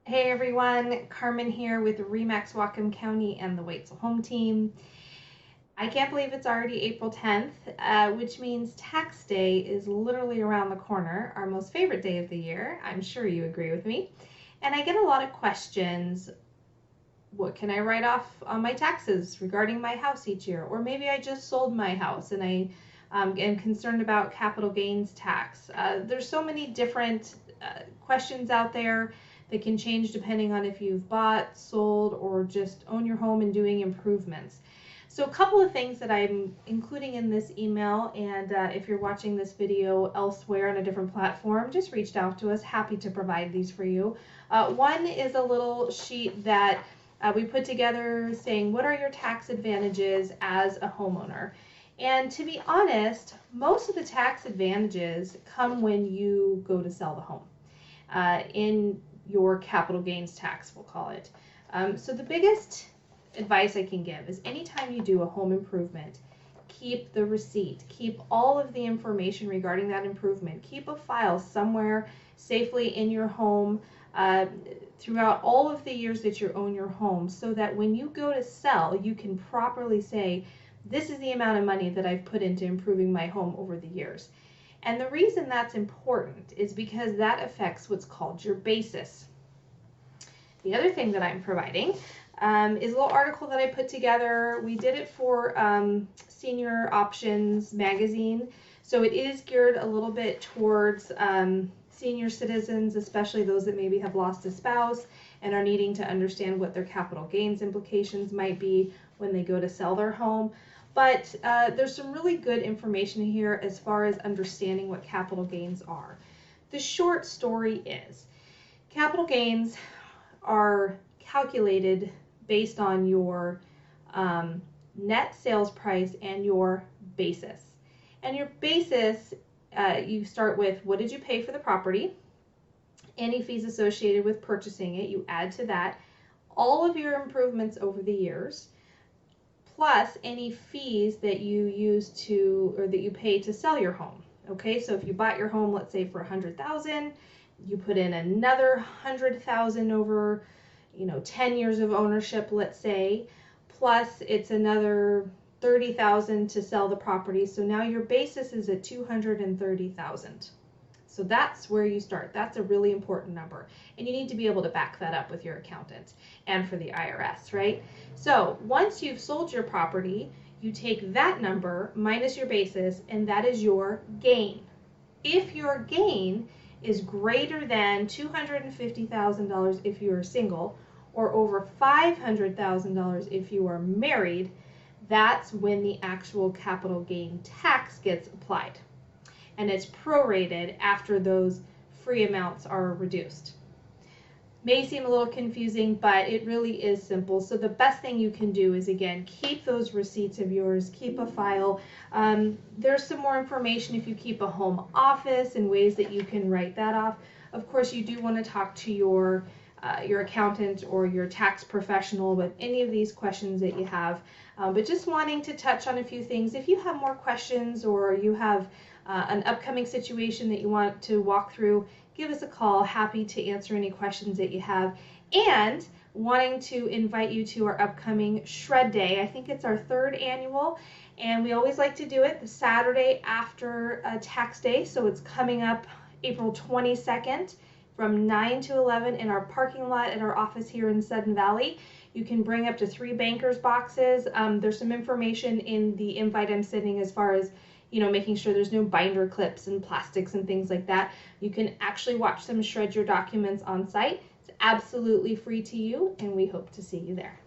Hey everyone, Carmen here with Remax Whatcom County and the Weitzel Home Team. I can't believe it's already April 10th, which means tax day is literally around the corner, our most favorite day of the year. I'm sure you agree with me. And I get a lot of questions. What can I write off on my taxes regarding my house each year? Or maybe I just sold my house and I am concerned about capital gains tax. There's so many different questions out there that can change depending on if you've bought, sold, or just own your home and doing improvements. So a couple of things that I'm including in this email, and if you're watching this video elsewhere on a different platform, just reach out to us. Happy to provide these for you. One is a little sheet that we put together saying, what are your tax advantages as a homeowner? And to be honest, most of the tax advantages come when you go to sell the home. In your capital gains tax, we'll call it. So the biggest advice I can give is anytime you do a home improvement, keep the receipt, keep all of the information regarding that improvement, keep a file somewhere safely in your home throughout all of the years that you own your home, so that when you go to sell, you can properly say, this is the amount of money that I've put into improving my home over the years. And the reason that's important is because that affects what's called your basis. The other thing that I'm providing is a little article that I put together. We did it for Senior Options magazine, so it is geared a little bit towards senior citizens, especially those that maybe have lost a spouse and are needing to understand what their capital gains implications might be when they go to sell their home. But there's some really good information here as far as understanding what capital gains are. The short story is, capital gains are calculated based on your net sales price and your basis. And your basis, you start with, what did you pay for the property? Any fees associated with purchasing it, you add to that. All of your improvements over the years, plus any fees that you use to, or that you pay to sell your home. Okay, so if you bought your home, let's say for $100,000, you put in another $100,000 over, 10 years of ownership, let's say, plus it's another $30,000 to sell the property. So now your basis is at $230,000. So that's where you start. That's a really important number. And you need to be able to back that up with your accountant and for the IRS, right? So once you've sold your property, you take that number minus your basis, and that is your gain. If your gain is greater than $250,000 if you are single, or over $500,000 if you are married, that's when the actual capital gain tax gets applied. And it's prorated after those free amounts are reduced. May seem a little confusing, but it really is simple. So the best thing you can do is, again, keep those receipts of yours, keep a file. There's some more information if you keep a home office and ways that you can write that off. Of course, you do want to talk to your accountant or your tax professional with any of these questions that you have. But just wanting to touch on a few things. If you have more questions or you have an upcoming situation that you want to walk through, give us a call. Happy to answer any questions that you have. And wanting to invite you to our upcoming Shred Day. I think it's our 3rd annual, and we always like to do it the Saturday after tax day. So it's coming up April 22nd from 9 to 11 in our parking lot at our office here in Sudden Valley. You can bring up to 3 bankers boxes. There's some information in the invite I'm sending as far as making sure there's no binder clips and plastics and things like that. You can actually watch them shred your documents on site. It's absolutely free to you, and we hope to see you there.